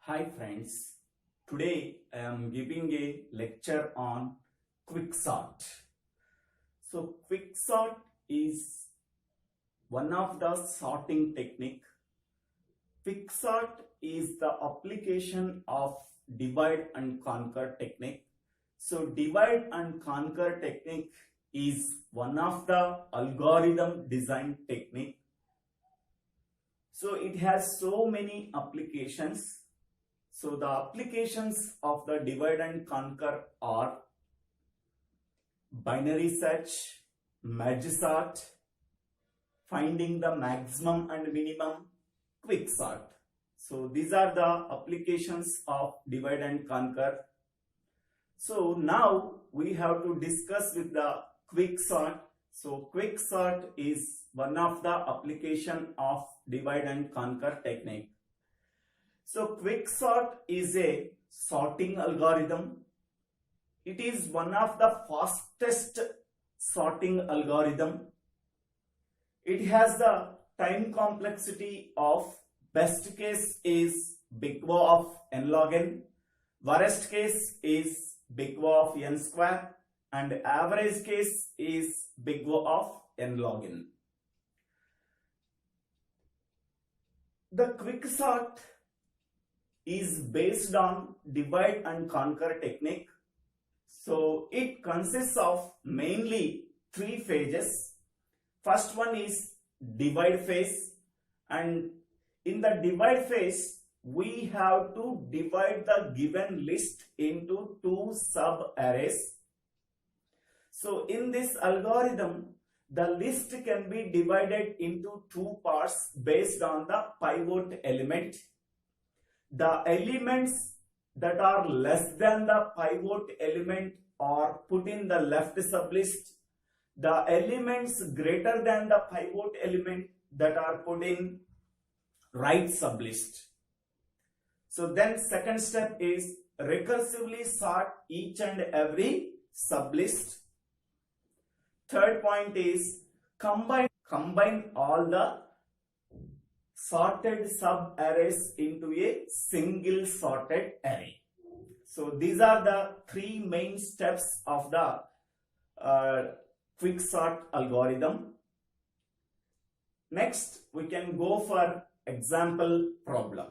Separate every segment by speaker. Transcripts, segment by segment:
Speaker 1: Hi friends, today I am giving a lecture on quicksort. So quicksort is one of the sorting technique. Quicksort is the application of divide and conquer technique. So divide and conquer technique is one of the algorithm design technique. So it has so many applications. So the applications of the divide and conquer are binary search, merge sort, finding the maximum and minimum, quicksort. So these are the applications of divide and conquer. So now we have to discuss with the quicksort. So quicksort is one of the application of divide and conquer technique. So quicksort is a sorting algorithm. It is one of the fastest sorting algorithm. It has the time complexity of best case is big O of n log n, worst case is big O of n square, and average case is big O of n log n. The quicksort is based on divide and conquer technique. So it consists of mainly three phases. First one is divide phase, and in the divide phase we have to divide the given list into two sub arrays. So in this algorithm the list can be divided into two parts based on the pivot element. The elements that are less than the pivot element are put in the left sublist. The elements greater than the pivot element that are put in right sublist. So then second step is recursively sort each and every sublist. Third point is combine all the sorted sub arrays into a single sorted array. So these are the three main steps of the quicksort algorithm. Next we can go for example problem.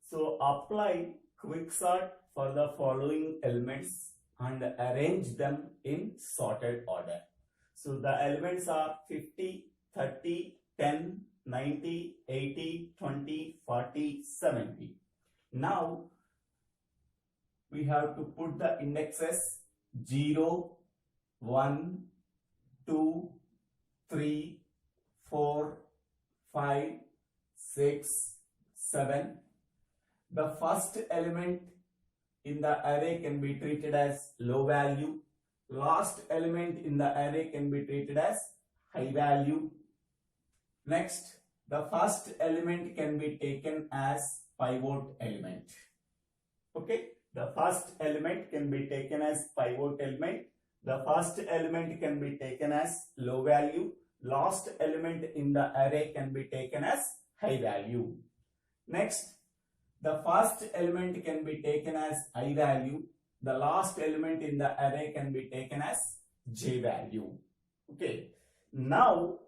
Speaker 1: So apply quicksort for the following elements and arrange them in sorted order. So the elements are 50, 30, 10, 90, 80, 20, 40, 70. Now we have to put the indexes 0, 1, 2, 3, 4, 5, 6, 7. The first element in the array can be treated as low value. Last element in the array can be treated as high value. Next, the first element can be taken as pivot element. Okay, the first element can be taken as pivot element. The first element can be taken as low value. Last element in the array can be taken as high value. Next, the first element can be taken as high value. The last element in the array can be taken as j value. Okay. Now,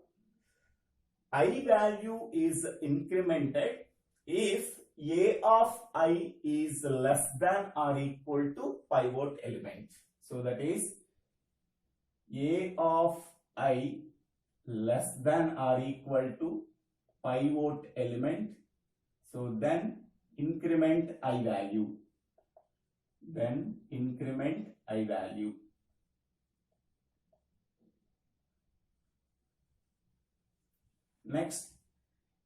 Speaker 1: I value is incremented if a of I is less than or equal to pivot element. So that is a of I less than or equal to pivot element. So then increment I value. Next,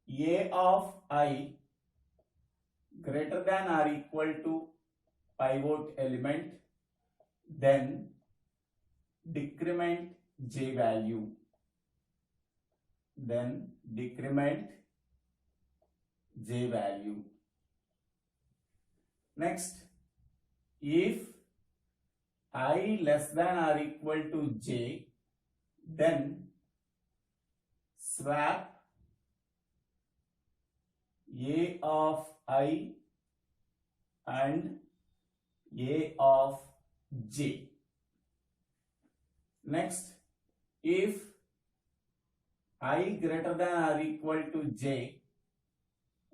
Speaker 1: a of I greater than or equal to pivot element, then decrement j value. Next, if I less than or equal to j, then swap A of I and A of J. Next, if I greater than or equal to J,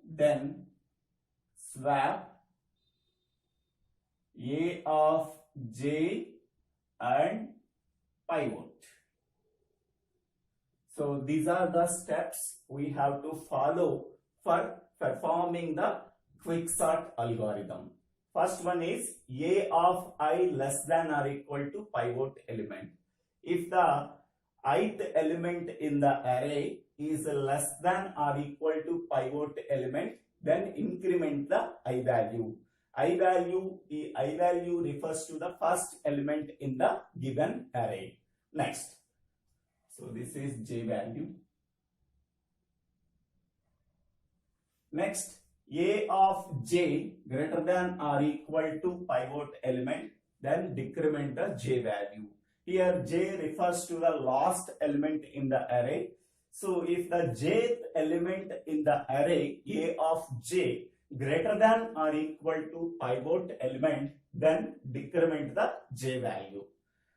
Speaker 1: then swap A of J and pivot. So these are the steps we have to follow for performing the quicksort algorithm. First one is A of I less than or equal to pivot element. If the ith element in the array is less than or equal to pivot element, then increment the I value. I value refers to the first element in the given array. Next, so this is J value. Next, A of J greater than or equal to pivot element, then decrement the J value. Here J refers to the last element in the array. So if the jth element in the array A of J greater than or equal to pivot element, then decrement the J value.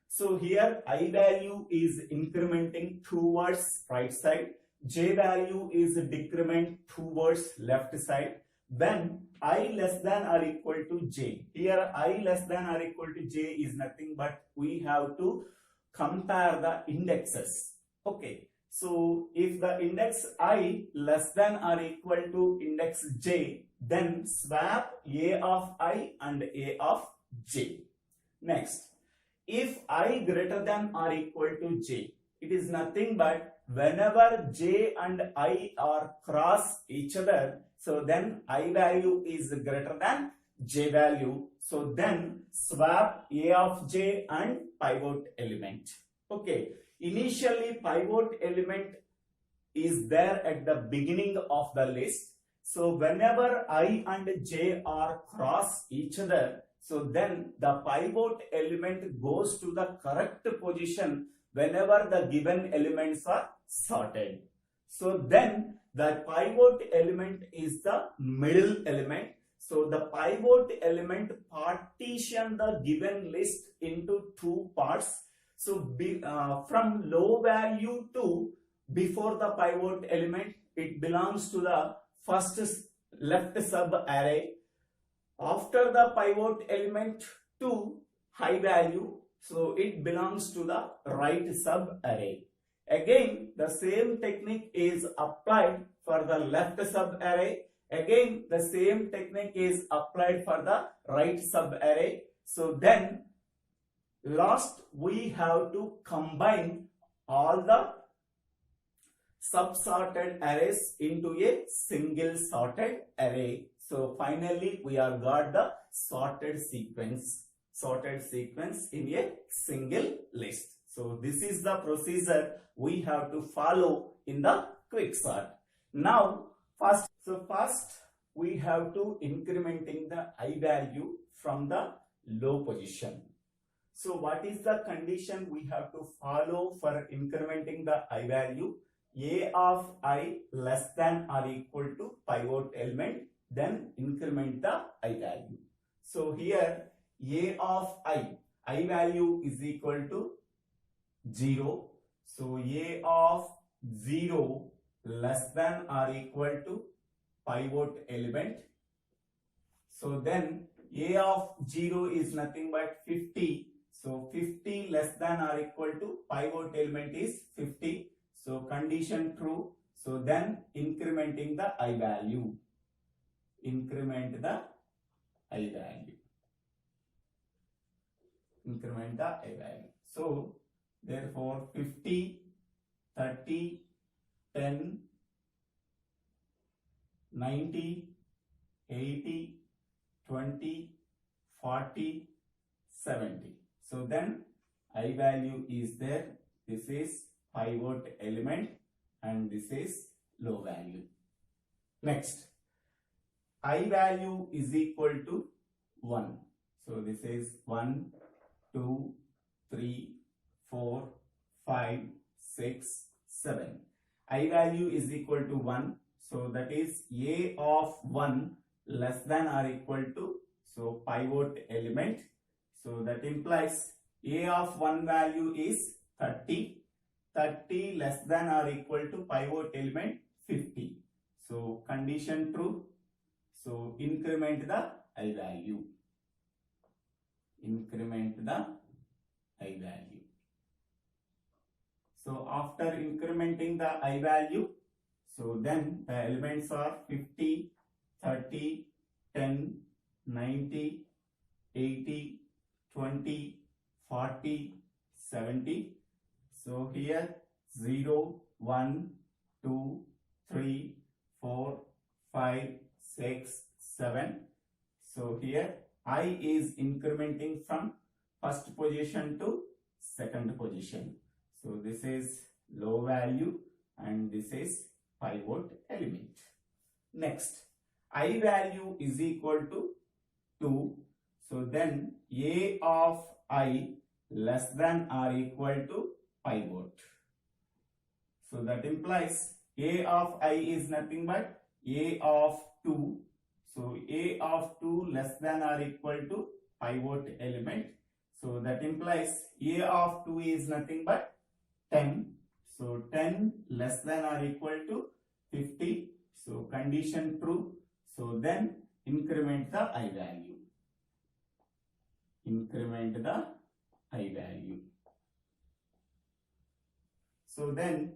Speaker 1: So here I value is incrementing towards right side, J value is decrement towards left side. When I less than or equal to J, here I less than or equal to J is nothing but we have to compare the indexes. Okay, so if the index I less than or equal to index J, then swap A of I and A of J. Next, if I greater than or equal to J, it is nothing but whenever J and I are cross each other, so then I value is greater than J value. So then swap A of J and pivot element. Okay, initially pivot element is there at the beginning of the list. So whenever I and J are cross each other, so then the pivot element goes to the correct position whenever the given elements are sorted. So then the pivot element is the middle element. So the pivot element partition the given list into two parts. So from low value to before the pivot element, it belongs to the first left sub array. After the pivot element to high value, so it belongs to the right sub array. Again, the same technique is applied for the left sub array. Again, the same technique is applied for the right sub array. So then, last we have to combine all the sub-sorted arrays into a single sorted array. So finally, we have got the sorted sequence in a single list. So this is the procedure we have to follow in the quicksort. Now, first we have to incrementing the I value from the low position. So what is the condition we have to follow for incrementing the I value? A of I less than or equal to pivot element, then increment the I value. So here A of I value is equal to 0. So A of 0 less than or equal to pivot element. So then A of 0 is nothing but 50. So 50 less than or equal to pivot element is 50. So condition true. So then incrementing the I value. Increment the I value. Increment the I value. So therefore 50, 30, 10, 90, 80, 20, 40, 70. So then I value is there. This is pivot element and this is low value. Next, I value is equal to 1. So this is 1, 2, 3, 4, 5, 6, 7. I value is equal to 1. So that is A of 1 less than or equal to, so pivot element. So that implies A of 1 value is 30. 30 less than or equal to pivot element 50. So condition true. So increment the I value. Increment the I value. So after incrementing the I value, so then the elements are 50, 30, 10, 90, 80, 20, 40, 70. So here 0, 1, 2, 3, 4, 5, 6, 7. So here I is incrementing from first position to second position. So this is low value and this is pivot element. Next, I value is equal to 2. So then A of I less than or equal to pivot. So that implies A of I is nothing but A of 2. So A of 2 less than or equal to pivot element. So that implies A of 2 is nothing but 10. So 10 less than or equal to 50. So condition true. So then increment the I value. Increment the I value. So then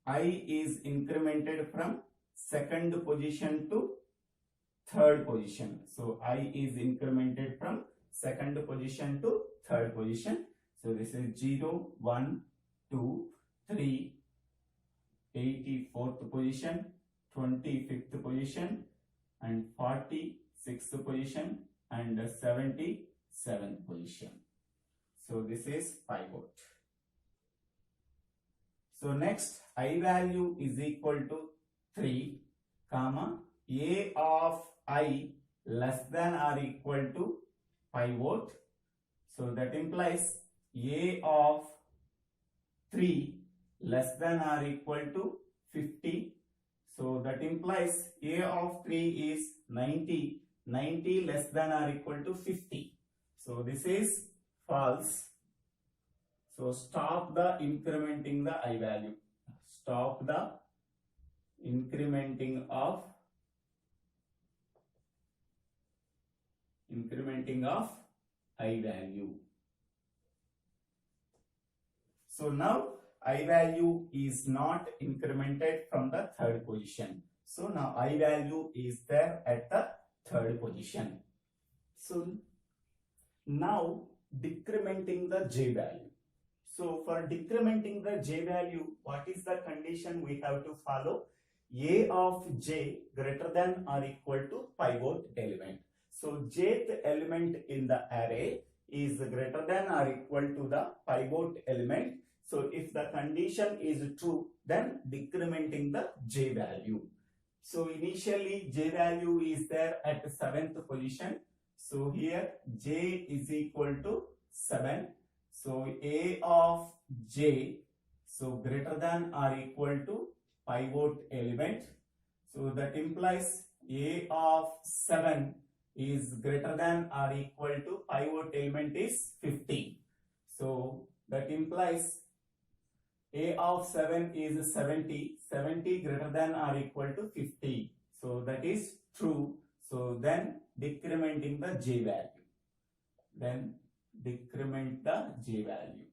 Speaker 1: I is incremented from second position to third position. So I is incremented from second position to third position. So this is 0, 1, 2, 3, 84th position, 25th position, and 46th position, and 77th position. So this is pivot. So next, I value is equal to 3, comma, A of I less than or equal to pivot. So that implies A of 3 less than or equal to 50. So that implies A of 3 is 90. 90 less than or equal to 50. So this is false. So stop the incrementing the I value. Stop the incrementing of I value. So now I value is not incremented from the third position. So now I value is there at the third position. So now decrementing the J value. So for decrementing the J value, what is the condition we have to follow? A of J greater than or equal to pivot element. So jth element in the array is greater than or equal to the pivot element. So if the condition is true, then decrementing the J value. So initially J value is there at the 7th position. So here J is equal to 7. So A of J, so greater than or equal to pivot element. So that implies A of 7 is greater than or equal to pivot element is 50. So that implies A of 7 is 70. 70 greater than or equal to 50. So that is true. So then decrementing the J value. Then decrement the J value.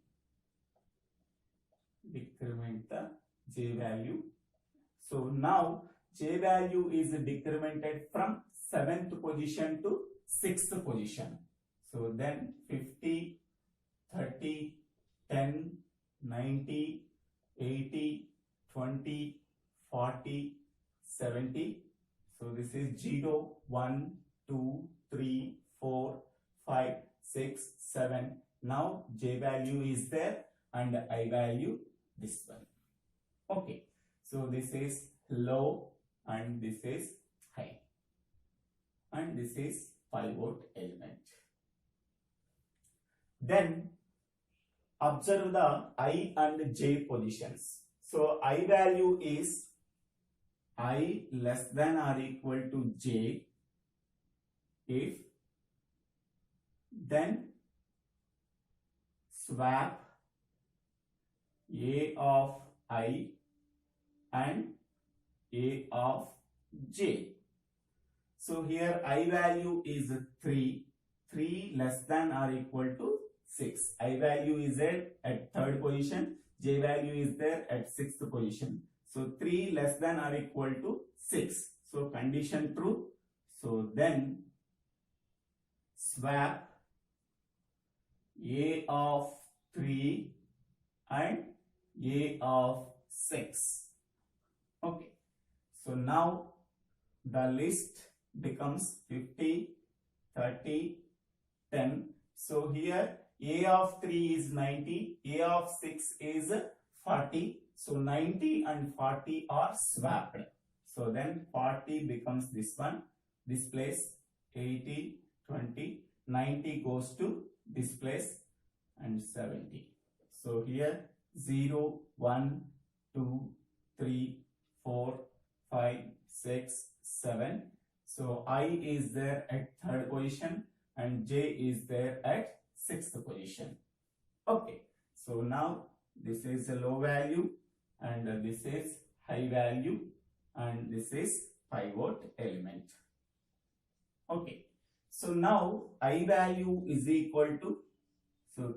Speaker 1: Decrement the J value. So now J value is decremented from 7th position to 6th position. So then 50, 30, 10, 90, 80, 20, 40, 70. So this is 0, 1, 2, 3, 4, 5, 6, 7. Now J value is there and I value this one. Okay. So this is low and this is high. And this is pivot element. Then observe the I and J positions. So I value is I less than or equal to j if then swap a of I and a of j. So here I value is 3, 3 less than or equal to 6. I value is at third position, j value is there at sixth position. So 3 less than or equal to 6. So condition true. So then swap a of 3 and a of 6. Okay. So now the list becomes 50, 30, 10. So here a of 3 is 90, a of 6 is 40. So 90 and 40 are swapped. So then 40 becomes this one, this place 80, 20, 90 goes to this place and 70. So here 0, 1, 2, 3, 4, 5, 6, 7. So I is there at third position and j is there at sixth position. Okay. So now this is a low value and this is high value and this is pivot element. Okay. So now I value is equal to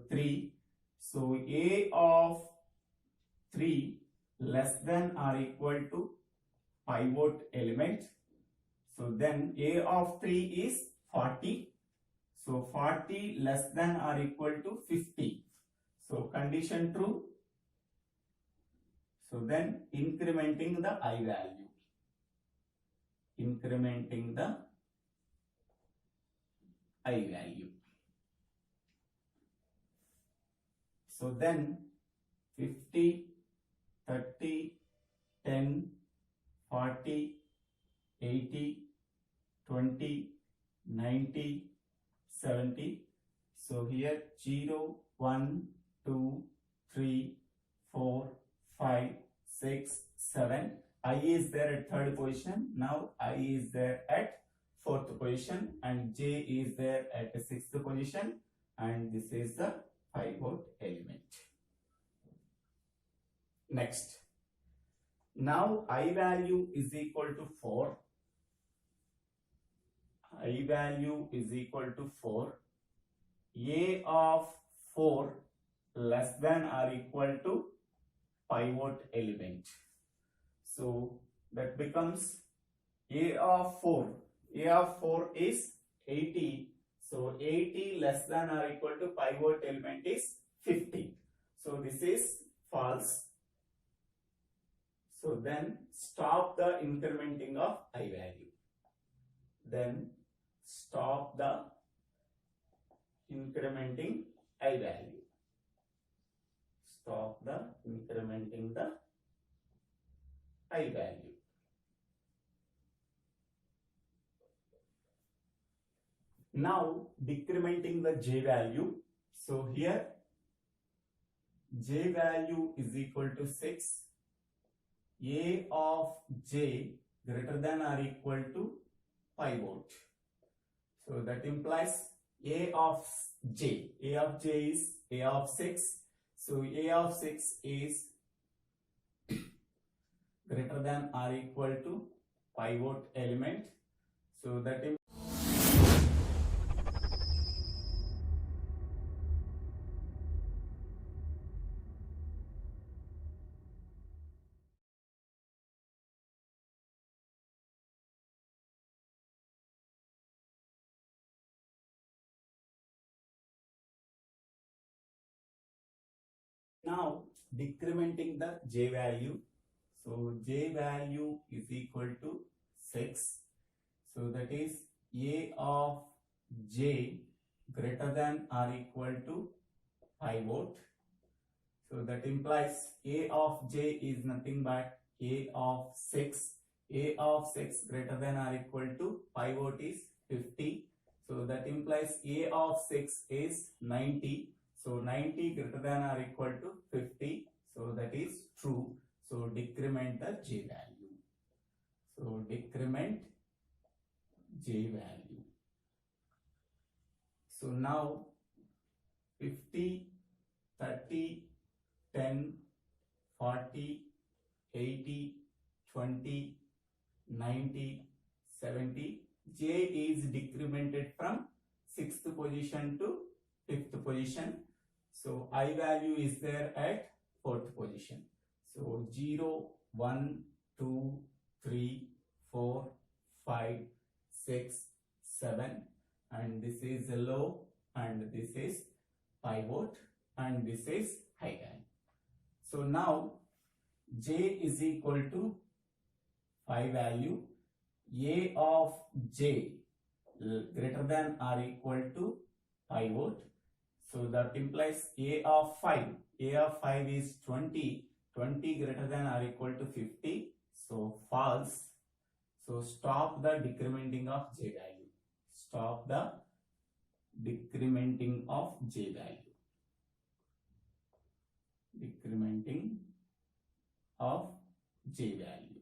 Speaker 1: 3. So a of 3 less than or equal to pivot element. So then a of 3 is 40. So 40 less than or equal to 50. So condition true. So then incrementing the I value. Incrementing the I value. So then 50, 30, 10, 40, 80, 20, 90, 70. So here 0, 1, 2, 3, 4, 5, 6, 7. I is there at third position. Now I is there at fourth position and j is there at the sixth position and this is the pivot element. Next. Now I value is equal to 4. I value is equal to 4. A of 4 less than or equal to pivot element. So that becomes A of 4. A of 4 is 80. So 80 less than or equal to pivot element is 50. So this is false. So then stop the incrementing of I value. Then stop the incrementing I value. Stop the incrementing the I value. Now decrementing the j value. So here j value is equal to 6. A of j greater than or equal to pivot. So that implies A of j. A of j is A of 6. So A of 6 is greater than or equal to pivot element. So that implies now decrementing the j value. So j value is equal to 6. So that is A of j greater than or equal to pivot. So that implies A of j is nothing but A of 6. A of 6 greater than or equal to pivot is 50. So that implies A of 6 is 90. So 90 greater than or equal to 50. So that is true. So decrement the j value. decrement j value. So now 50, 30, 10, 40, 80, 20, 90, 70. J is decremented from 6th position to 5th position. So I value is there at 4th position. So 0, 1, 2, 3, 4, 5, 6, 7, and this is low, and this is pivot, and this is high value. So now j is equal to 5 value, a of j greater than or equal to pivot. So that implies a of 5 is 20, 20 greater than or equal to 50, so false. So stop the decrementing of j value. Stop the decrementing of j value. Decrementing of j value.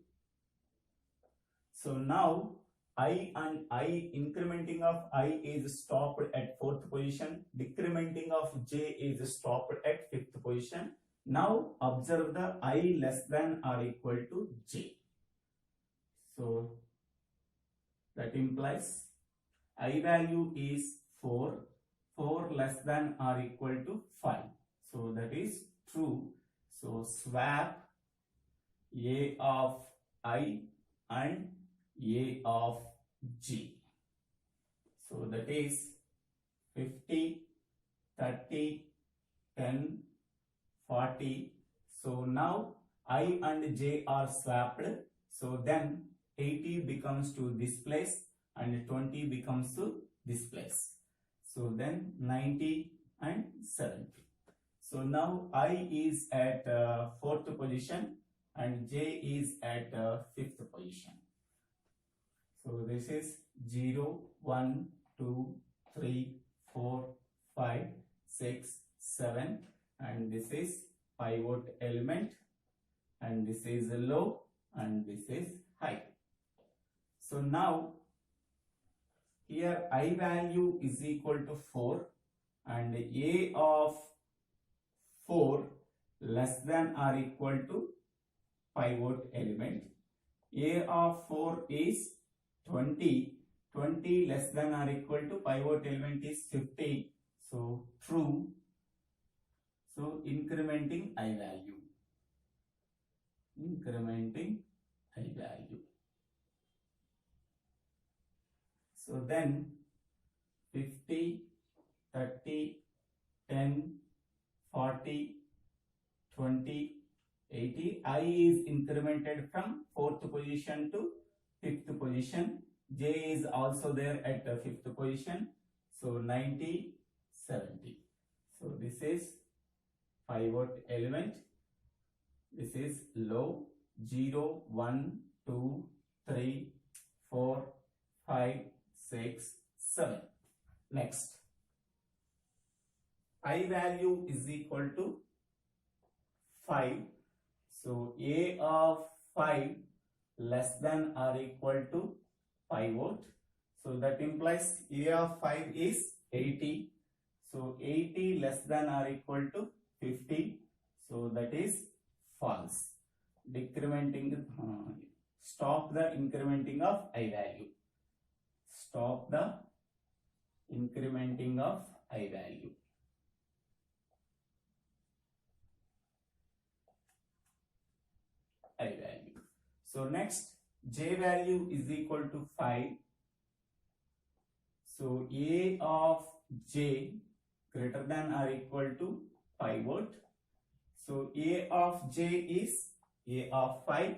Speaker 1: So now incrementing of I is stopped at 4th position. Decrementing of j is stopped at 5th position. Now observe the I less than or equal to j. So that implies I value is 4, 4 less than or equal to 5. So that is true. So swap a of I and a of g. So that is 50, 30, 10, 40. So now I and j are swapped. So then 80 becomes to this place and 20 becomes to this place. So then 90 and 70. So now I is at 4th position and j is at 5th position. So this is 0, 1, 2, 3, 4, 5, 6, 7, and this is pivot element, and this is low, and this is high. So now here I value is equal to 4 and a of 4 less than or equal to pivot element. A of 4 is 20, 20 less than or equal to pivot element is 50, so true. So incrementing I value. Incrementing I value. So then 50, 30, 10, 40, 20, 80. I is incremented from 4th position to 5th position. J is also there at the 5th position. So 90, 70. So this is pivot element. This is low. 0, 1, 2, 3, 4, 5, 6, 7. Next. I value is equal to 5. So A of 5 less than or equal to pivot. So that implies A of 5 is 80. So 80 less than or equal to 50. So that is false. Decrementing, stop the incrementing of I value. Stop the incrementing of I value. I value. So next, J value is equal to 5. So A of J greater than or equal to pivot. So A of J is A of 5.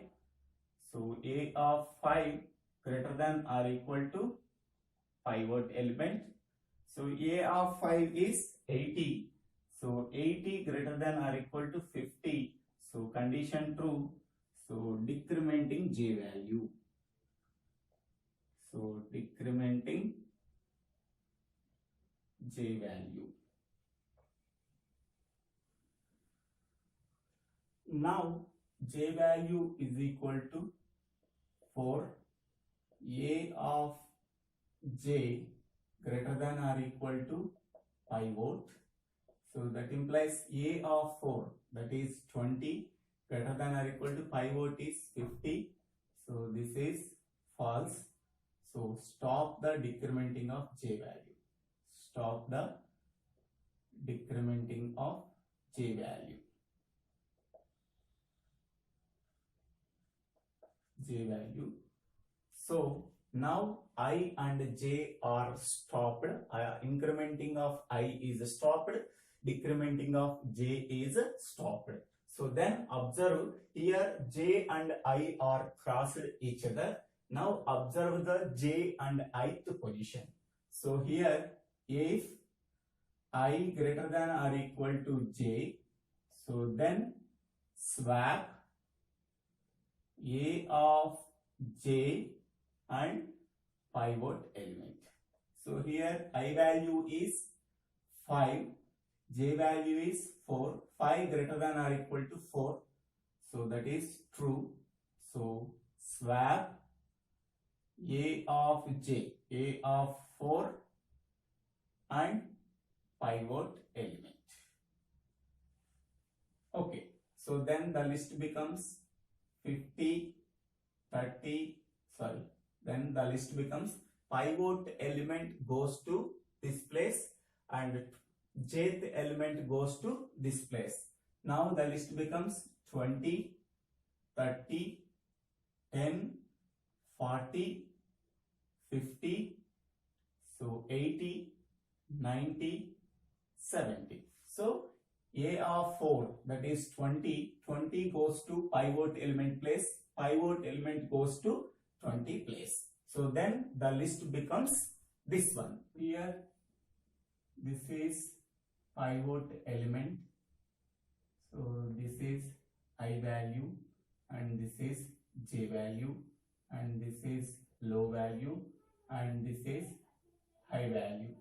Speaker 1: So A of 5 greater than or equal to pivot element. So A of 5 is 80. So 80 greater than or equal to 50. So condition true. So decrementing J value. So decrementing J value. Now J value is equal to 4. A of j greater than or equal to pivot. So that implies A of 4, that is 20, greater than or equal to pivot is 50. So this is false. So stop the decrementing of j value. Stop the decrementing of j value. So now I and j are stopped. Incrementing of I is stopped. Decrementing of j is stopped. So then observe here j and I are crossed each other. Now observe the j and ith position. So here if I greater than or equal to j, so then swap A of j and pivot element. So here I value is 5, j value is 4, 5 greater than or equal to 4. So that is true. So swap A of j, A of 4 and pivot element. Okay, so then the list becomes 50, 30, then the list becomes pivot element goes to this place and jth element goes to this place. Now the list becomes 20, 30, 10, 40, 50, so 80, 90, 70. So A of 4, that is 20, 20 goes to pivot element place, pivot element goes to 20 place. So then the list becomes this one. Here this is pivot element. So this is I value and this is j value and this is low value and this is high value.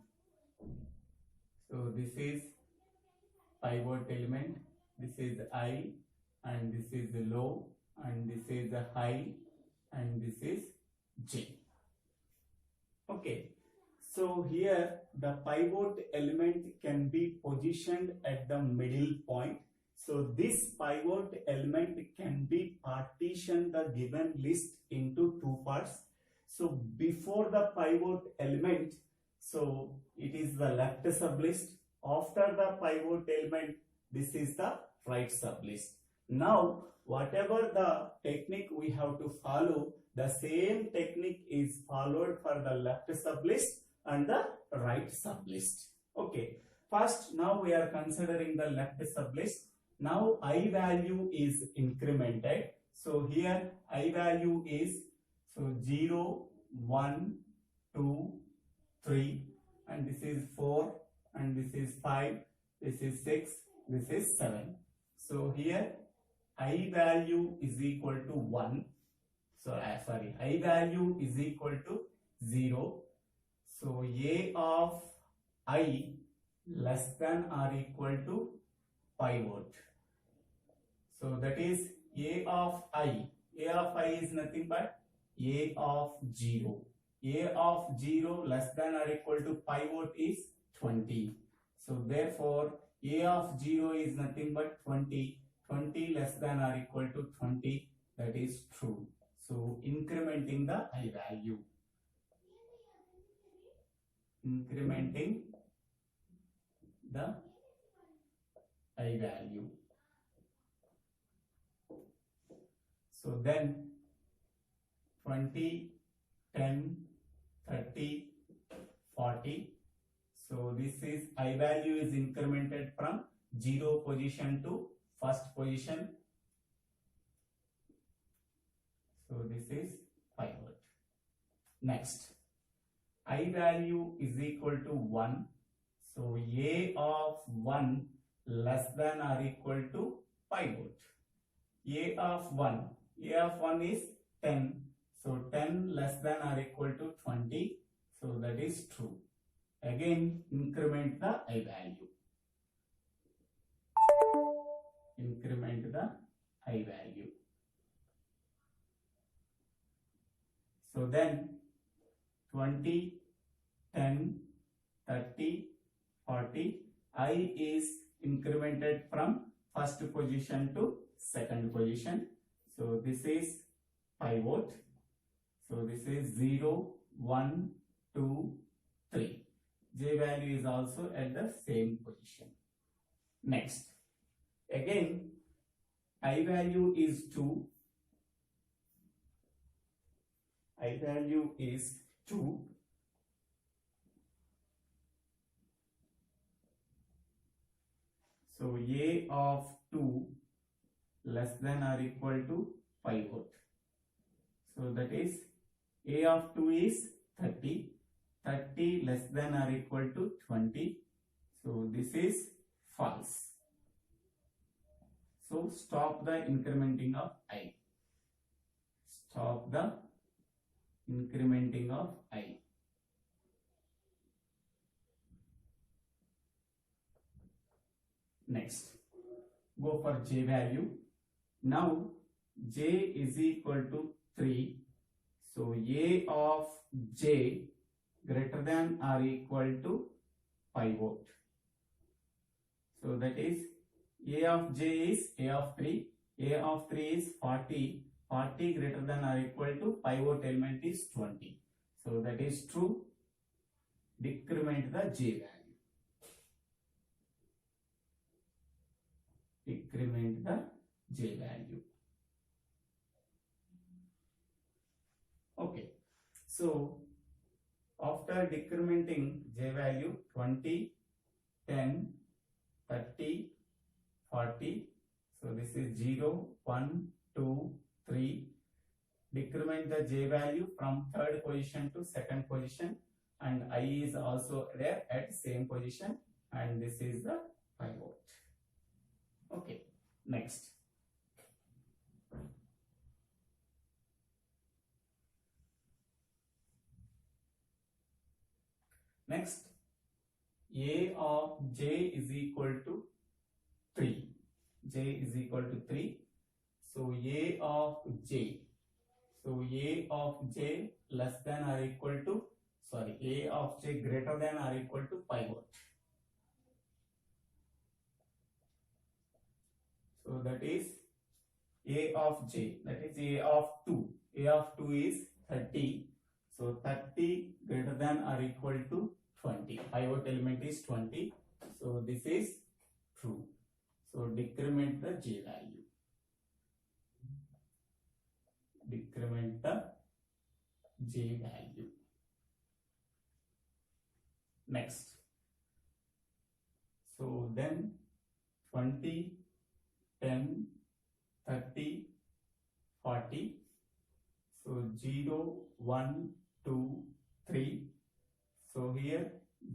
Speaker 1: So this is pivot element, this is I and this is the low and this is the high and this is j. Okay, so here the pivot element can be positioned at the middle point. So this pivot element can be partitioned the given list into two parts. So before the pivot element, so it is the left sublist. After the pivot element, this is the right sublist. Now whatever the technique we have to follow, the same technique is followed for the left sublist and the right sublist. Okay, first now we are considering the left sublist. Now I value is incremented. So here I value is 0, 1, 2, 3 and this is 4 and this is 5, this is 6, this is 7. So here I value is equal to 1. So I value is equal to 0. So A of I less than or equal to pivot. So that is A of I. A of I is nothing but A of 0. A of 0 less than or equal to pivot is 20. So therefore A of 0 is nothing but 20. 20 less than or equal to 20, that is true. So incrementing the I value. Incrementing the I value. So then 20, 10, 30, 40. So this is I value is incremented from 0 position to first position. So this is pivot. Next, I value is equal to 1. So A of 1 less than or equal to pivot. A of 1. A of 1 is 10. So 10 less than or equal to 20. So that is true. Again, increment the I value. Increment the I value. So then 20, 10, 30, 40. I is incremented from first position to second position. So this is pivot. So this is 0, 1, 2, 3. J value is also at the same position. Next, again, I value is 2. I value is 2. So A of 2 less than or equal to pivot. So that is A of 2 is 30. 30 less than or equal to 20. So this is false. So stop the incrementing of I. Stop the incrementing of I. Next, go for J value. Now J is equal to 3. So A of J greater than or equal to pivot. So that is A of J is A of 3. A of 3 is 40. 40 greater than or equal to pivot element is 20. So that is true. Decrement the J value. Decrement the J value. Okay. So after decrementing J value 20, 10, 30, 40. So this is 0, 1, 2, 3. Decrement the J value from third position to second position, and I is also there at same position, and this is the pivot. Okay, next. Next, A of J is equal to 3. J is equal to 3. So A of J. So A of J less than or equal to, A of J greater than or equal to pivot. So that is A of J, that is A of 2. A of 2 is 30. So 30 greater than or equal to 20. Pivot element is 20. So this is true. So decrement the J value. Decrement the J value. Next. So then 20, 10, 30, 40. So 0, 1, 2, 3. So here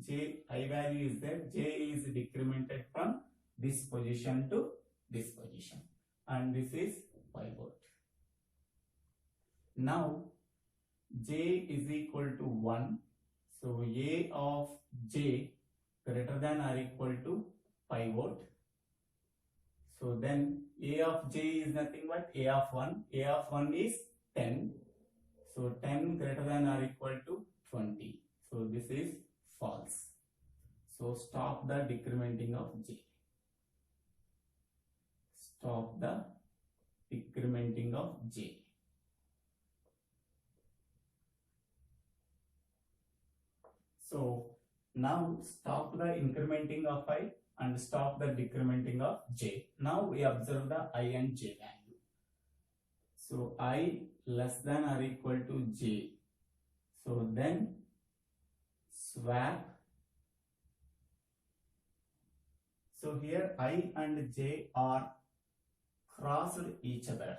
Speaker 1: J, I value is there. J is decremented from this position to this position. And this is pivot. Now J is equal to 1. So A of J greater than or equal to pivot. So then A of J is nothing but A of 1. A of 1 is 10. So 10 greater than or equal to 20. So this is false. So stop the decrementing of J. Stop the decrementing of J. So now stop the incrementing of I and stop the decrementing of J. Now we observe the I and J value. So I less than or equal to J. So then swap. So here I and J are crossed each other.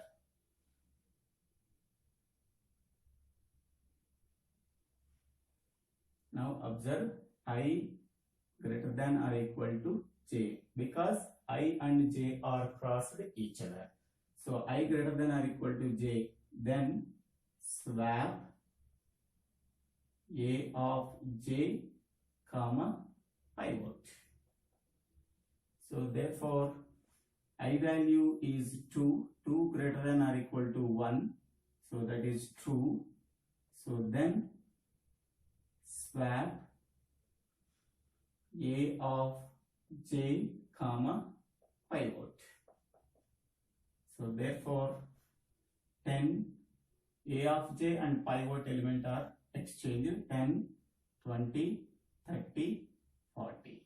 Speaker 1: Now observe I greater than or equal to J, because I and J are crossed each other. So I greater than or equal to J, then swap A of J comma pivot. So therefore I value is 2, 2 greater than or equal to 1. So that is true. So then swap A of j comma pivot. So therefore 10 A of j and pivot element are exchanged 10, 20, 30, 40.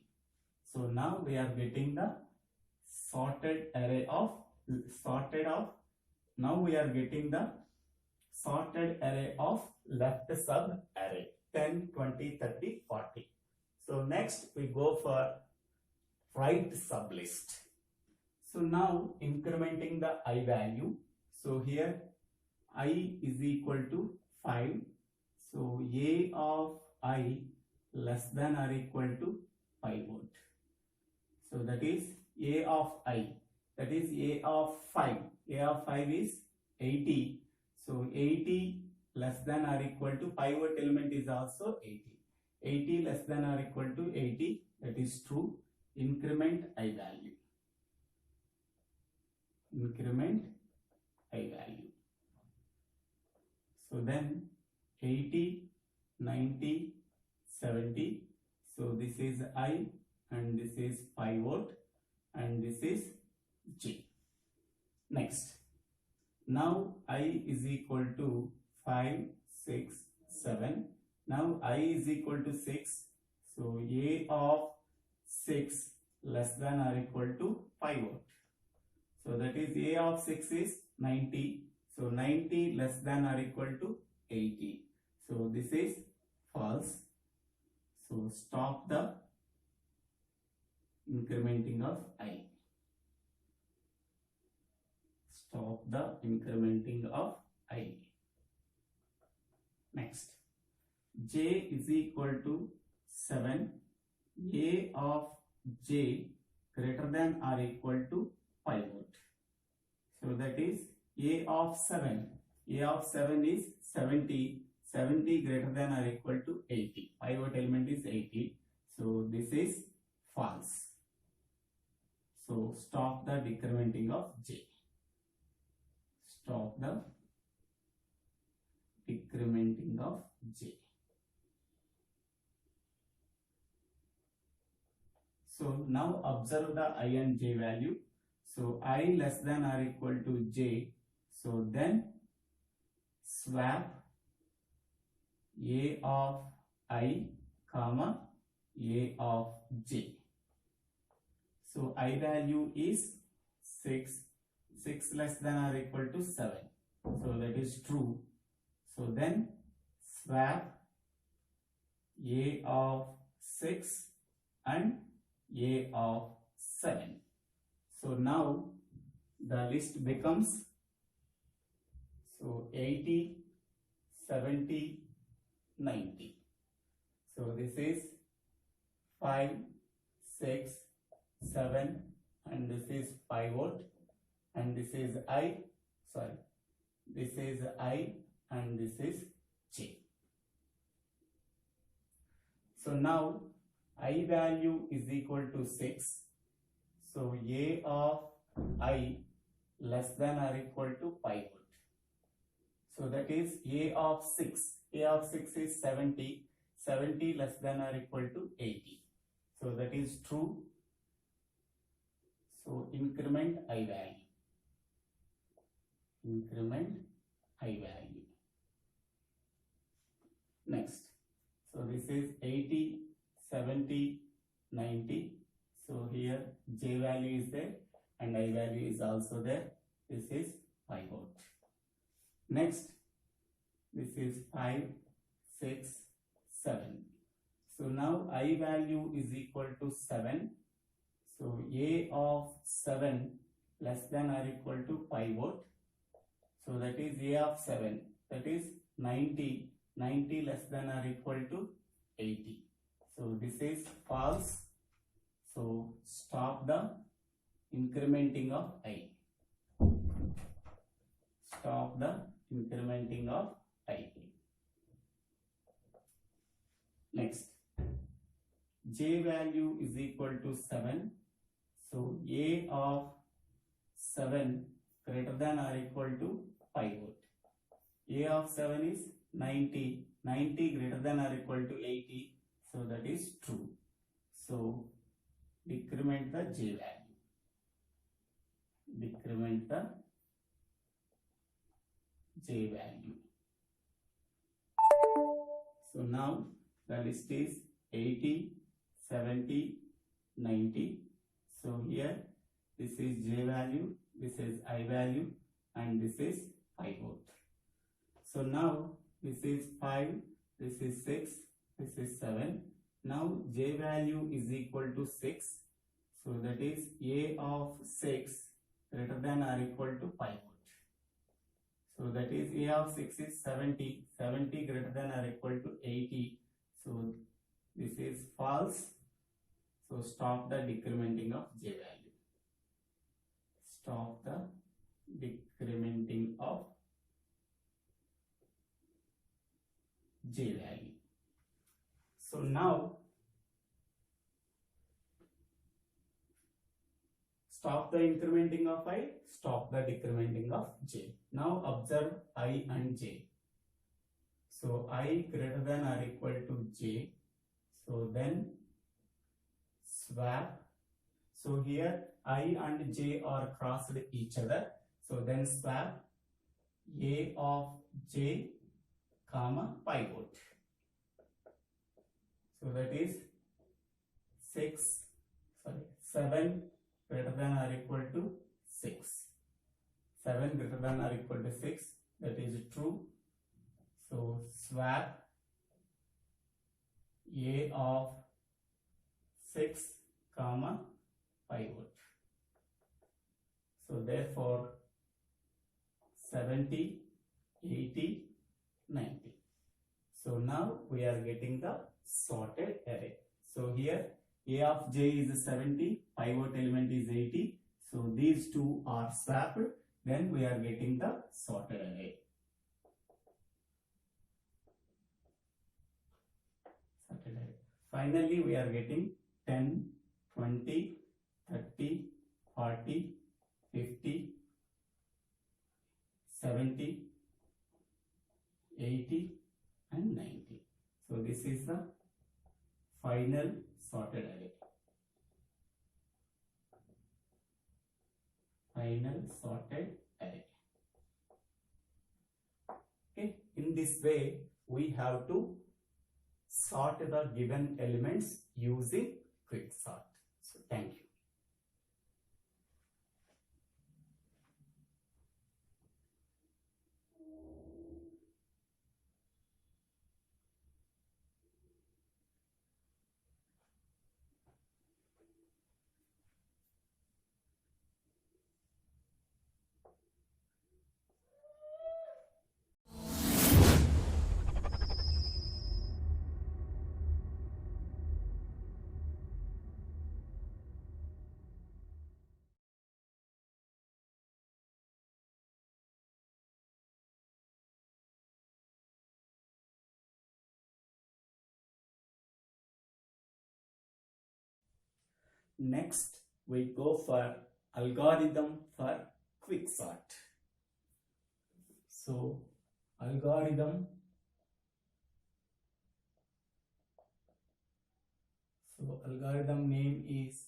Speaker 1: So now we are getting the sorted array of now we are getting the sorted array of left sub array 10, 20, 30, 40. So next we go for right sub list. So now incrementing the I value. So here I is equal to 5. So A of I less than or equal to pivot. So that is A of I. That is A of 5. A of 5 is 80. So 80 less than or equal to pivot element is also 80. 80 less than or equal to 80. That is true. Increment I value. Increment I value. So then 80, 90, 70. So this is I and this is pivot and this is J. Next. Now I is equal to 5, 6, 7. Now I is equal to 6. So A of 6 less than or equal to pivot. So that is A of 6 is 90. So 90 less than or equal to 80. So this is false. So stop the incrementing of I. Stop the incrementing of I. Next. J is equal to 7. A of j greater than or equal to pivot. So that is A of 7. A of 7 is 70. 70 greater than or equal to 80. Pivot element is 80. So this is false. So stop the decrementing of j. Stop the decrementing of j. So now observe the I and j value. So I less than or equal to j. So then swap A of I comma A of j. So I value is 6. 6 less than or equal to 7. So that is true. So then swap A of 6 and A of 7. So now the list becomes 80, 70, 90. So this is 5, 6, 7 and this is pivot and this is this is I and this is j. So now I value is equal to 6. So A of I less than or equal to pivot. So that is A of 6. A of 6 is 70. 70 less than or equal to 80. So that is true. So increment I value. Increment I value. Next. So this is 80, 70, 90. So here j value is there and I value is also there. This is pivot. Next, this is 5, 6, 7. So now I value is equal to 7. So A of 7 less than or equal to pivot. So that is A of 7. That is 90. 90 less than or equal to 80. So this is false. So stop the incrementing of I. Stop the incrementing of I. Next, j value is equal to 7. So A of 7 greater than or equal to pivot. A of 7 is 90. 90 greater than or equal to 80, so that is true. So decrement the j value. Decrement the j value. So now the list is 80, 70, 90. So here this is j value, this is I value, and this is pivot. So now this is 5, this is 6, this is 7. Now j value is equal to 6. So that is a of 6 greater than or equal to pivot. So that is a of 6 is 70, 70 greater than or equal to 80. So this is false. So stop the decrementing of j value. Stop the decrementing of j value. So now stop the incrementing of I, stop the decrementing of j. Now observe I and j. So I greater than or equal to j. So then swap. So here I and j are crossed each other. So then swap a of j comma pivot. So that is 7 greater than or equal to 6. 7 greater than or equal to 6. That is true. So swap a of 6 comma pivot. So therefore 70, 80, 90. So now we are getting the sorted array. So here a of j is 70, pivot element is 80. So these two are swapped. Then we are getting the sorted array. Finally, we are getting 10, 20, 30, 40, 50, 70, 80 and 90. So this is the final sorted array. Final sorted array. Okay. In this way, we have to sort the given elements using quick sort. So thank you. Next, we go for algorithm for quick sort. So, algorithm name is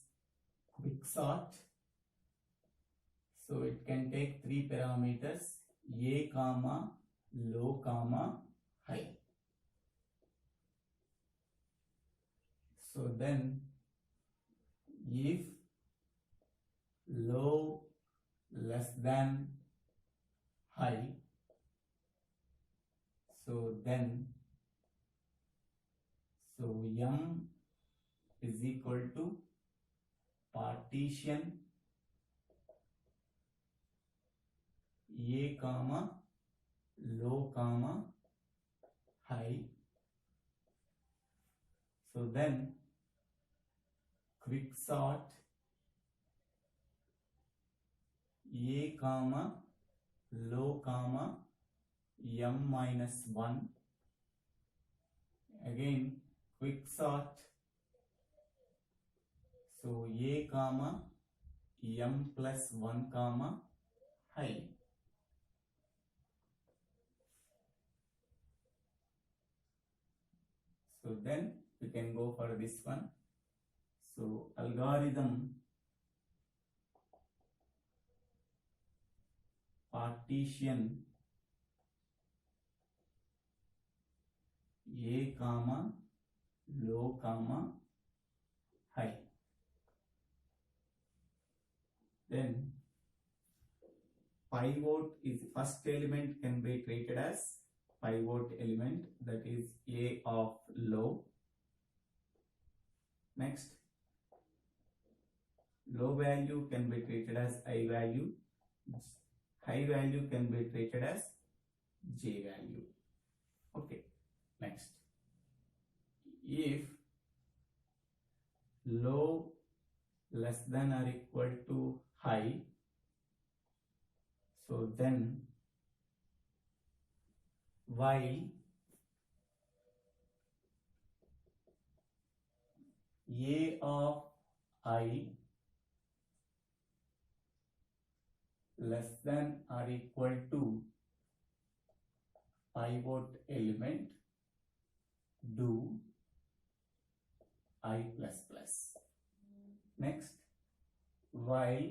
Speaker 1: quick sort. So it can take 3 parameters: a comma, low comma, high. So then if low less than high, so then m is equal to partition a comma low comma high. So then quick sort a comma low comma m minus 1. Again quick sort, so a comma m plus 1 comma high. So then we can go for this one. So algorithm partition A comma low comma high. Then pivot is first element can be treated as pivot element, that is A of low. Next, low value can be treated as I value, high value can be treated as J value. Okay. Next, if low less than or equal to high, so then while A of I less than or equal to pivot element, do I plus plus. Next, while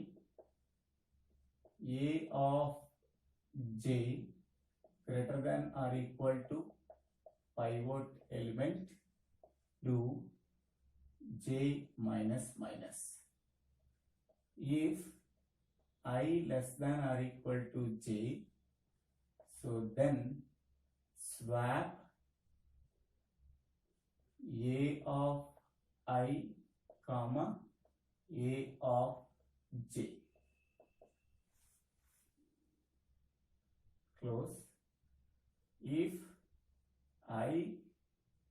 Speaker 1: A of J greater than or equal to pivot element, do J minus minus. If I less than or equal to J, so then swap A of I comma A of J. Close. If I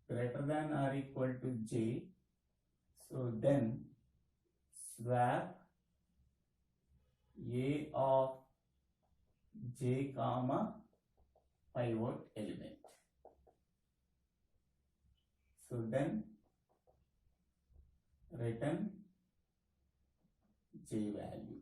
Speaker 1: greater than or equal to J, so then swap A of J comma pivot element. So then return J value.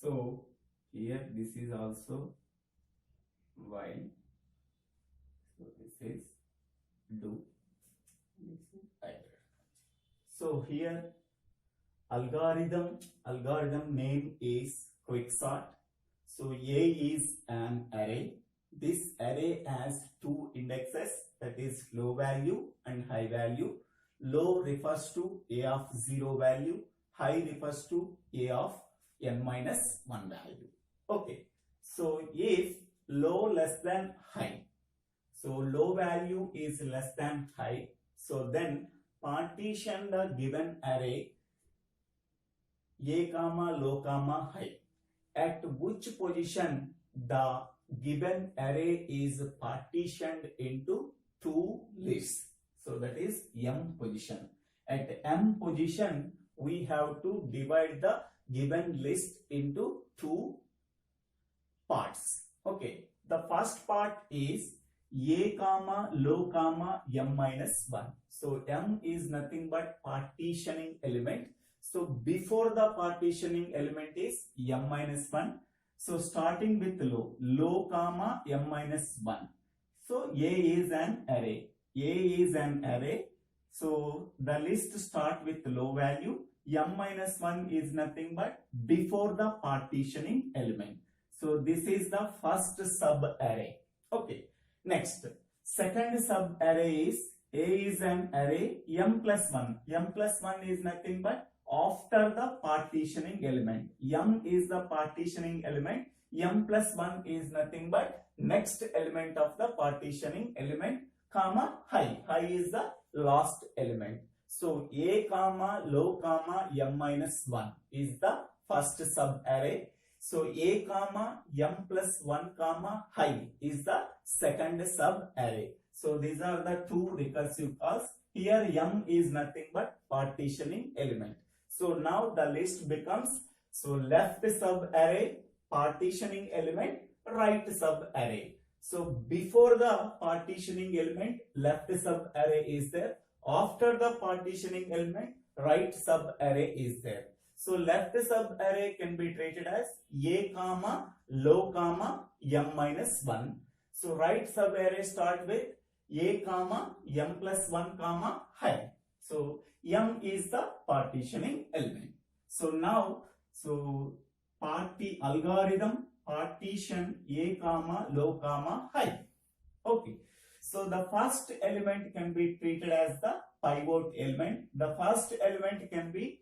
Speaker 1: So here this is also while, so this is do, this is either. So here algorithm name is quicksort. So A is an array. This array has two indexes, that is low value and high value. Low refers to A of 0 value, high refers to A of n minus 1 value. Okay, so if low less than high, so low value is less than high, so then partition the given array A comma low comma high, at which position the given array is partitioned into two lists. So that is m position. At m position we have to divide the given list into two parts. Okay, the first part is A comma low comma m minus 1. So m is nothing but partitioning element. So before the partitioning element is m minus 1. So starting with low comma m minus 1. So A is an array. A is an array. So the list start with low value. M minus 1 is nothing but before the partitioning element. So this is the first sub array. Okay. Next, second sub array is A is an array m plus 1. M plus 1 is nothing but after the partitioning element. M is the partitioning element. M plus 1 is nothing but next element of the partitioning element, comma high. High is the last element. So A comma low comma m minus 1 is the first sub array. So A comma m plus 1 comma high is the second sub array. So these are the two recursive calls. Here m is nothing but partitioning element. So now the list becomes, so left sub array partitioning element, right sub array. So before the partitioning element, left sub array is there. After the partitioning element, right sub array is there. So left sub array can be treated as a comma low comma m minus 1. So right sub array start with a comma m plus 1 comma high. So m is the partitioning element. So now, algorithm partition a comma low comma high. Okay. So the first element can be treated as the pivot element. The first element can be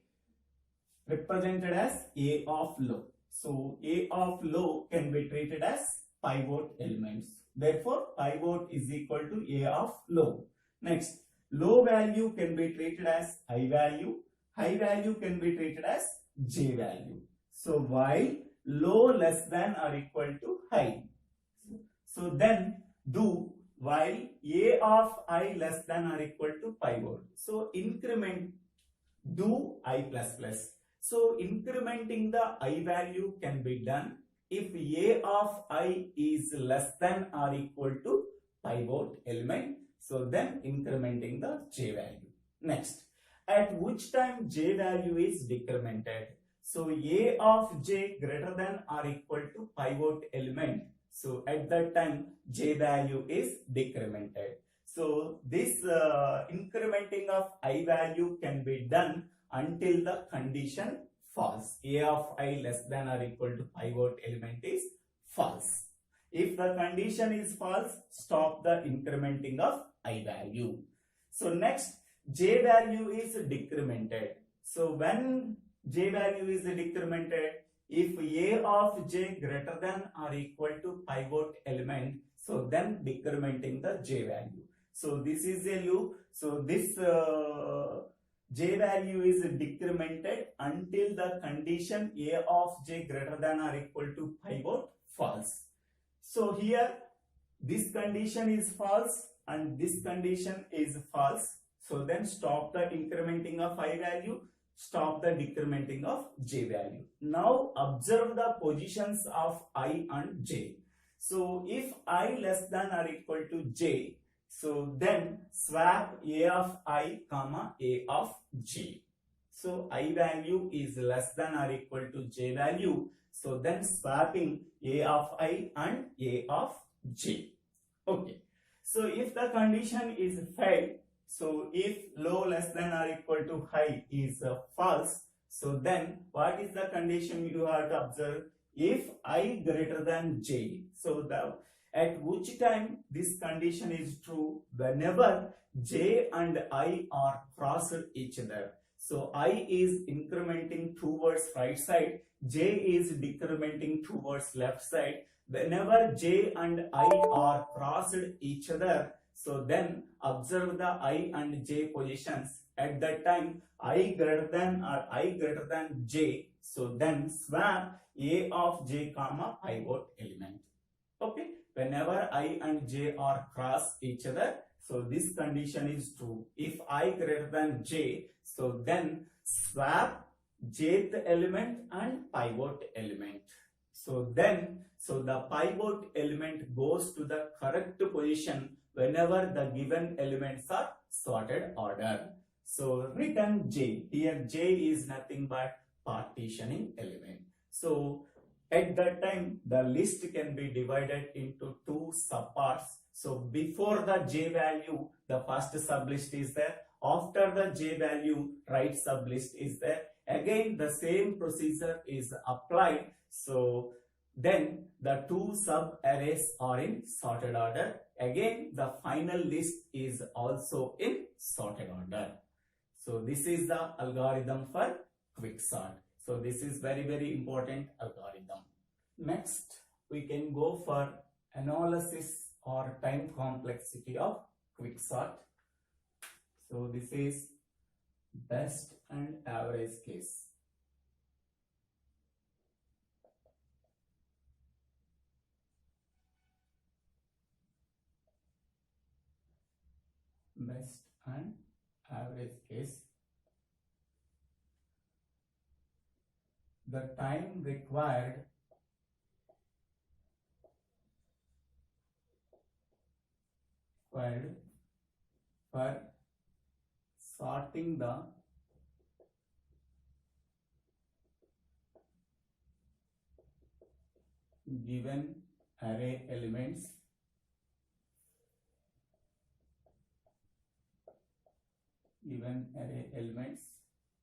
Speaker 1: represented as a of low. So a of low can be treated as pivot elements. Therefore, pivot is equal to a of low. Next, low value can be treated as high value. High value can be treated as j value. So while low less than or equal to high. So then do while a of I less than or equal to pivot. So increment do I plus plus. So incrementing the I value can be done if a of I is less than or equal to pivot element. So then incrementing the j value. Next, at which time j value is decremented. So a of j greater than or equal to pivot element. So at that time j value is decremented. So this incrementing of I value can be done until the condition false. A of I less than or equal to pivot element is false. If the condition is false, stop the incrementing of I value. So next, j value is decremented. So when j value is decremented, if a of j greater than or equal to pivot element, so then decrementing the j value. So this is a loop. So this j value is decremented until the condition a of j greater than or equal to pivot false. So here this condition is false and this condition is false. So then stop the incrementing of I value, stop the decrementing of j value. Now observe the positions of I and j. So if I less than or equal to j, so then swap a of I comma a of j. So I value is less than or equal to j value. So then swapping a of I and a of j. Okay. So if the condition is failed, so if low less than or equal to high is false, so then what is the condition you have to observe? If I greater than j, so at which time this condition is true? Whenever j and I are crossed each other. So I is incrementing towards right side, j is decrementing towards left side. Whenever j and I are crossed each other, so then observe the I and j positions. At that time I greater than or I greater than j, so then swap a of j comma pivot element. Okay, whenever I and j are cross each other, so this condition is true. If I greater than j, so then swap jth element and pivot element. So the pivot element goes to the correct position whenever the given elements are sorted order. So return j. Here j is nothing but partitioning element. So at that time the list can be divided into two subparts. So before the j value, the first sublist is there. After the j value, right sublist is there. Again the same procedure is applied. So then the two sub arrays are in sorted order. Again the final list is also in sorted order. So this is the algorithm for quicksort. So this is very important algorithm. Next we can go for analysis or time complexity of quicksort. So this is best and average case. Best and average case. The time required required for sorting the given array elements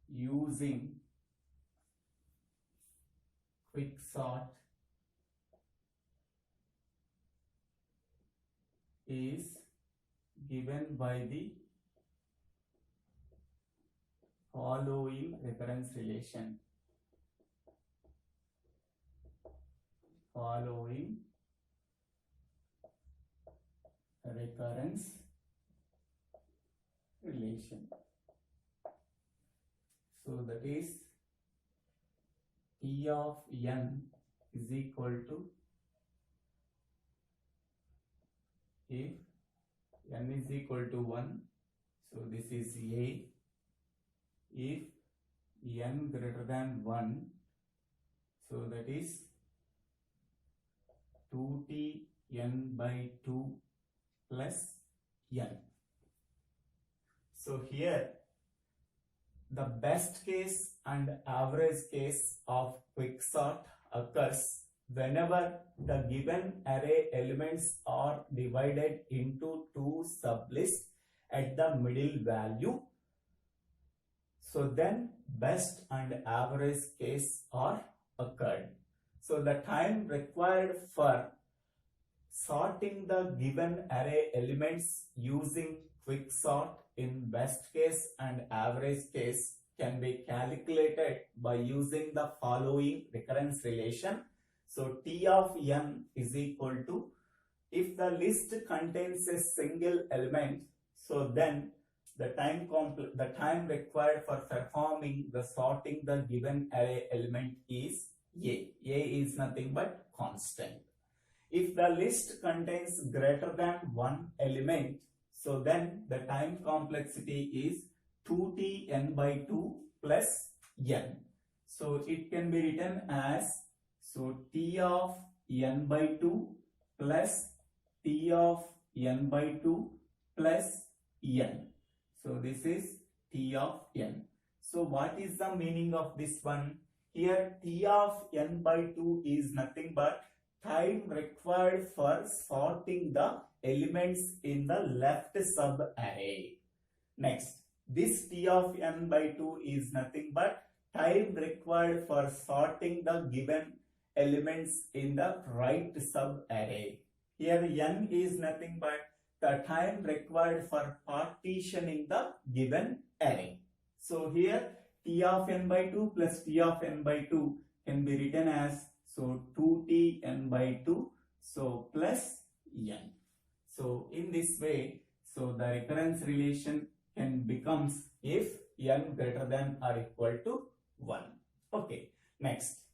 Speaker 1: using quicksort is given by the following recurrence relation. So that is T of n is equal to, if n is equal to 1, so this is A. If n greater than 1, so that is 2t n by 2 plus n. So here the best case and average case of quicksort occurs whenever the given array elements are divided into two sublists at the middle value. So then best and average case are occurred. So the time required for sorting the given array elements using quicksort in best case and average case can be calculated by using the following recurrence relation. So T of n is equal to, if the list contains a single element, so then the time required for performing the sorting the given array element is A. A is nothing but constant. If the list contains greater than one element, so then the time complexity is 2t n by 2 plus n. So it can be written as, so T of n by 2 plus T of n by 2 plus n. So this is T of n. So what is the meaning of this one? Here T of n by 2 is nothing but time required for sorting the elements in the left sub array. Next, this T of n by 2 is nothing but time required for sorting the given elements in the right sub array. Here n is nothing but the time required for partitioning the given array. So here T of n by 2 plus T of n by 2 can be written as, so 2t n by 2, so plus n. So in this way, so the recurrence relation can becomes if n greater than or equal to 1. Okay, next.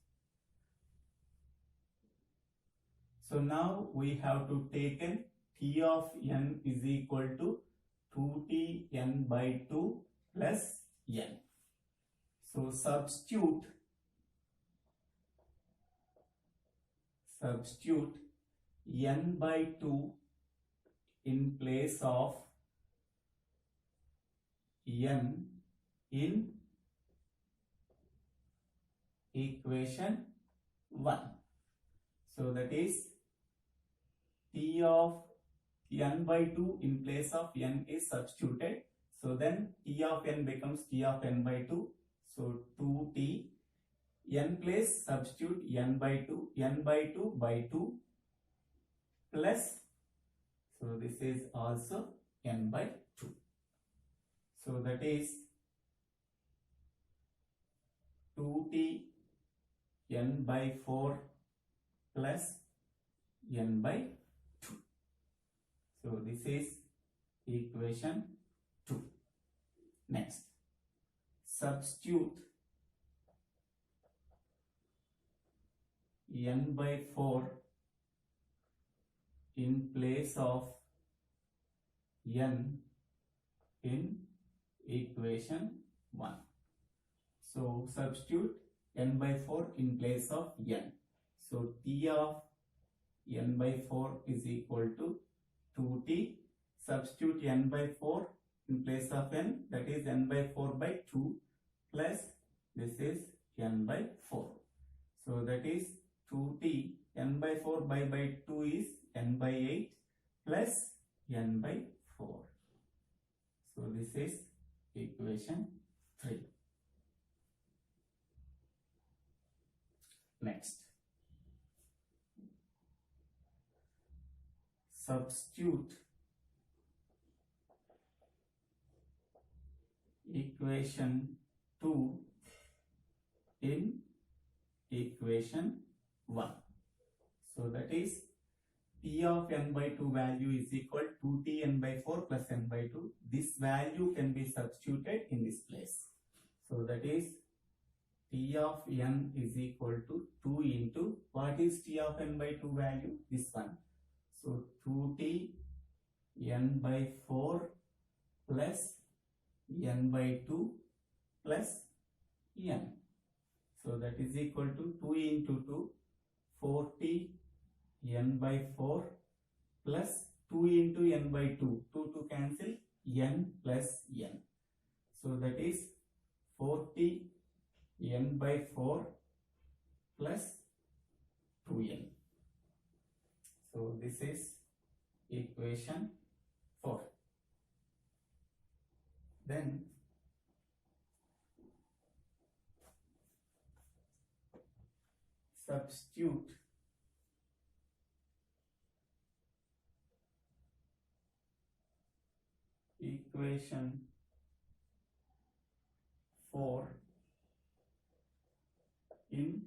Speaker 1: So now we have to take in T of n is equal to 2t n by 2 plus n. So substitute n by 2 in place of n in equation 1. So that is T of n by 2 in place of n is substituted. So then T of n becomes T of n by 2. So 2t n place substitute n by 2 by 2 plus, so this is also n by 2. So that is 2t n by 4 plus n by 2. So this is equation 2. Next, substitute n by 4 in place of n in equation 1. So substitute n by 4 in place of n. So T of n by 4 is equal to 2t. substitute n by 4 in place of n, that is n by 4 by 2 plus this is n by 4. So that is 2t, n by 4 by 2 is n by 8 plus n by 4. So this is equation 3. Next, substitute equation 2 in equation 1. So that is P of n by 2 value is equal to 2t n by 4 plus n by 2. This value can be substituted in this place. So that is T of n is equal to 2 into, what is T of n by 2 value? This one. So 2t n by 4 plus n by 2 plus n. So that is equal to 2 into 2, 4t n by 4 plus 2 into n by 2. 2 to cancel, n plus n. So that is 4t n by 4 plus 2n. So this is equation 4. Then substitute equation 4 in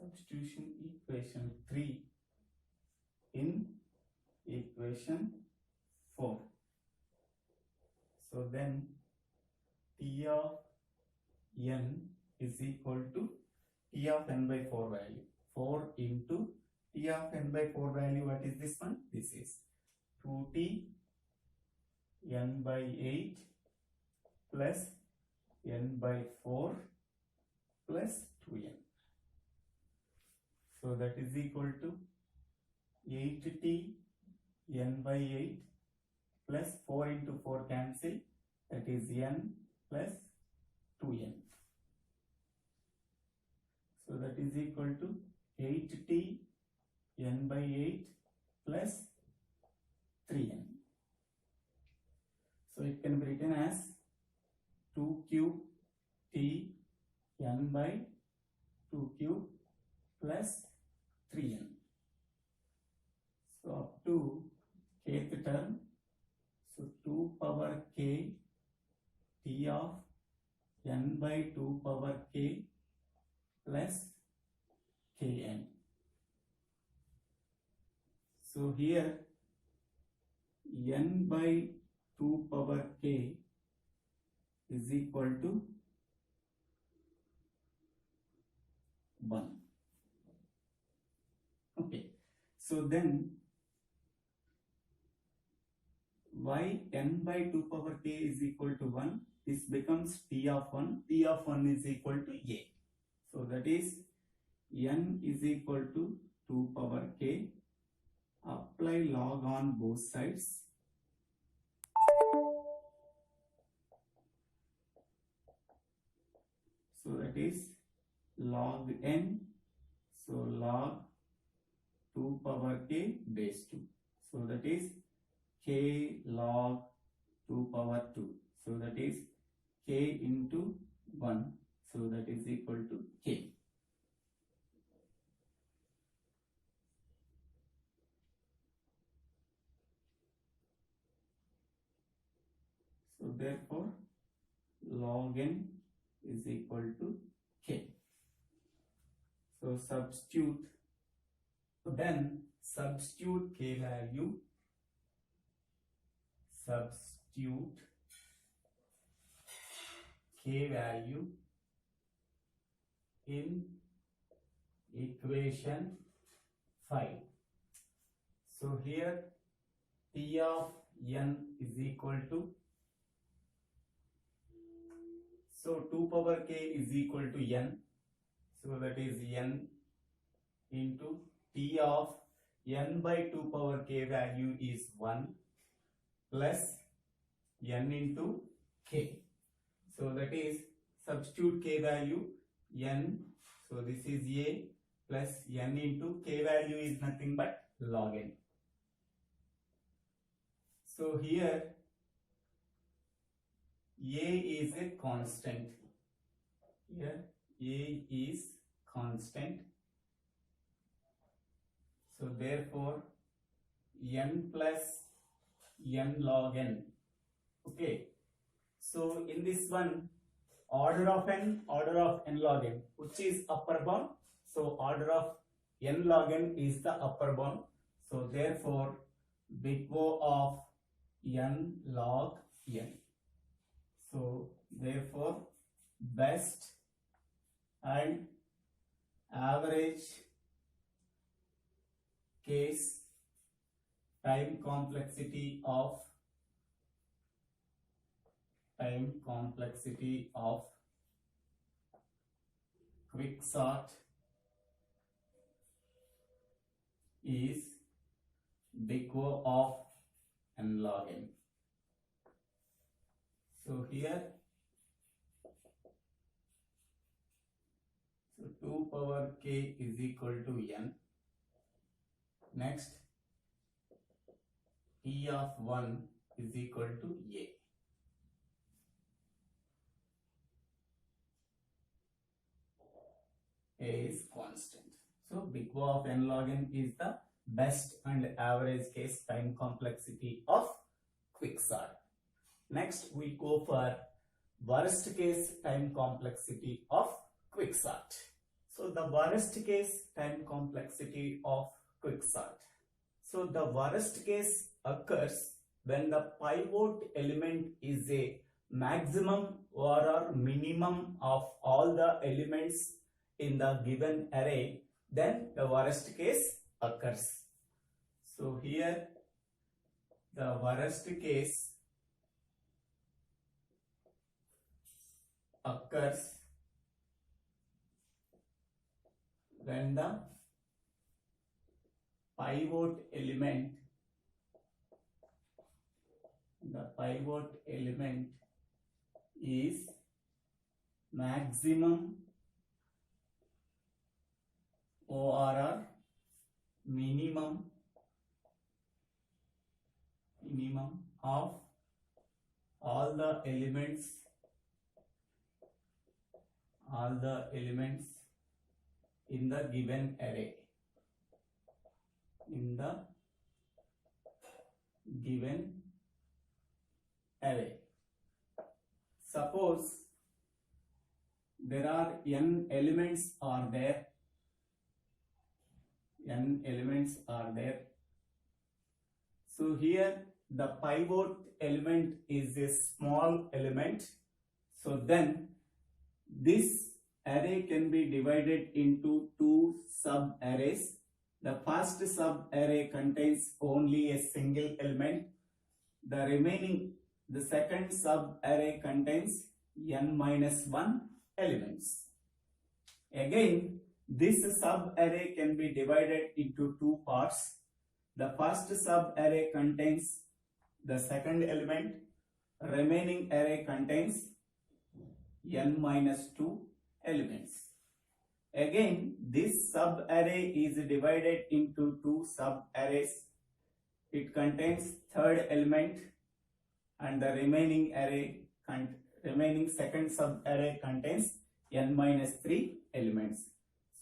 Speaker 1: substitution equation 3 in equation 4. So then T of n is equal to T of n by 4 value. 4 into T of n by 4 value, what is this one? This is 2t n by 8 plus n by 4 plus 2n. So that is equal to 8t n by 8 plus 4 into 4 cancel, that is n plus 2n. So that is equal to 8t n by 8 plus 3n. So it can be written as 2 cube t n by 2 cube plus 3n. So up to kth term, so 2 power k t of n by 2 power k plus kn. So here n by 2 power k is equal to 1. Okay, so then why n by 2 power k is equal to 1? This becomes T of 1. T of 1 is equal to a. So that is n is equal to 2 power k. Apply log on both sides. So that is log n. So log 2 power k base 2. So that is k log 2 power 2. So that is k into 1. So that is equal to k. So therefore log n is equal to k. So substitute. So then substitute k value. Substitute k value in equation 5. So here T of n is equal to So 2 power k is equal to n. So that is n into t of n by 2 power k value is 1 plus n into k. So that is substitute k value n. So this is a plus n into k value is nothing but log n. So here a is a constant. Here a is constant. So therefore n plus n log n. Okay. So in this one, order of n log n, which is upper bound. So order of n log n is the upper bound. So therefore big O of n log n. So therefore best and average case time complexity of quicksort is big O of n log n. So here, so 2 power k is equal to n. Next, t of 1 is equal to a. A is constant. So big O of n log n is the best and average case time complexity of quicksort. Next, we go for worst case time complexity of quicksort. So the worst case time complexity of quicksort. So the worst case occurs when the pivot element is a maximum or minimum of all the elements in the given array, then the worst case occurs. So here the worst case occurs when the pivot element is maximum or minimum of all the elements in the given array. Suppose there are n elements are there. So here the pivot element is a small element. So then this array can be divided into two sub-arrays. The first sub-array contains only a single element. The second sub-array contains n-1 elements. Again, this sub-array can be divided into two parts. The first sub-array contains the second element. Remaining array contains n-2 elements. Again, this sub-array is divided into two sub-arrays. It contains third element, and the remaining second sub-array contains n-3 elements.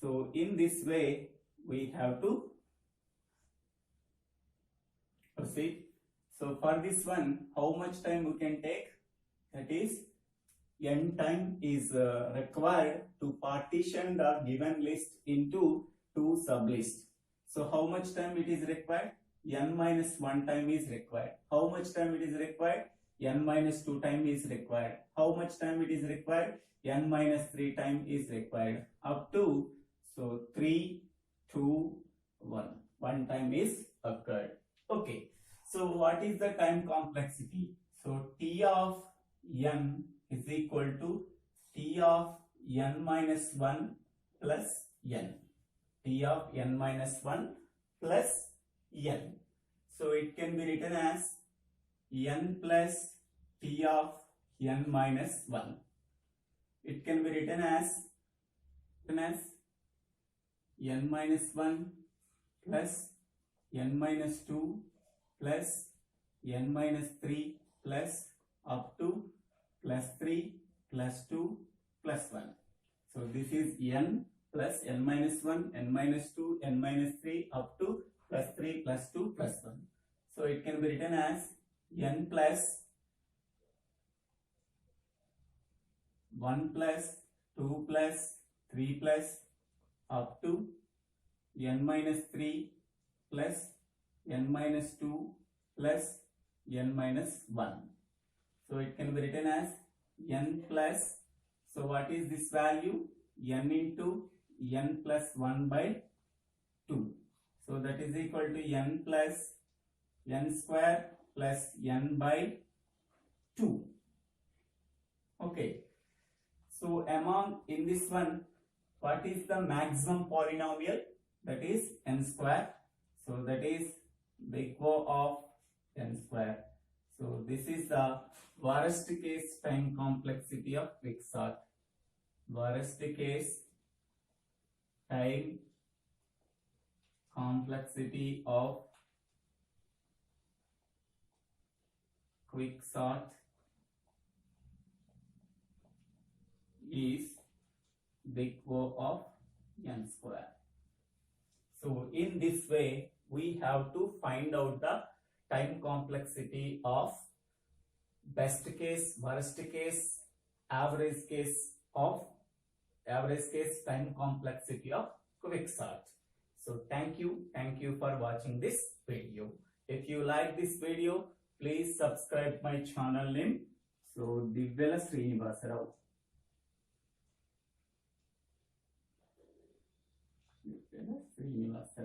Speaker 1: So in this way, we have to proceed. So for this one, how much time we can take? That is, n time is required to partition the given list into two sublists. So how much time it is required? n-1 time is required. How much time it is required? n-2 time is required. How much time it is required? n-3 time is required. Up to, so 3, 2, 1. 1 time is occurred. Okay. So what is the time complexity? So T of n is equal to T of n minus 1 plus n. T of n minus 1 plus n. So it can be written as n plus T of n minus 1. It can be written as n minus 1 plus n minus 2 plus n minus 3 plus up to plus 3 plus 2 plus 1. So this is n plus n minus 1, n minus 2, n minus 3 up to plus 3 plus 2 plus 1. So it can be written as n plus 1 plus 2 plus 3 plus up to n minus 3 plus n minus 2 plus n minus 1. So it can be written as n plus, so what is this value? N into n plus 1 by 2. So that is equal to n plus n square plus n by 2. Okay. So among in this one, what is the maximum polynomial? That is n square. So that is the equal of n square. So this is the worst case time complexity of quicksort. Worst case time complexity of quicksort is the equal of n square. So in this way, we have to find out the time complexity of best case, worst case, average case time complexity of quicksort. So thank you for watching this video. If you like this video, please subscribe my channel name. So Divvela Srinivasarao. Divvela Srinivasarao.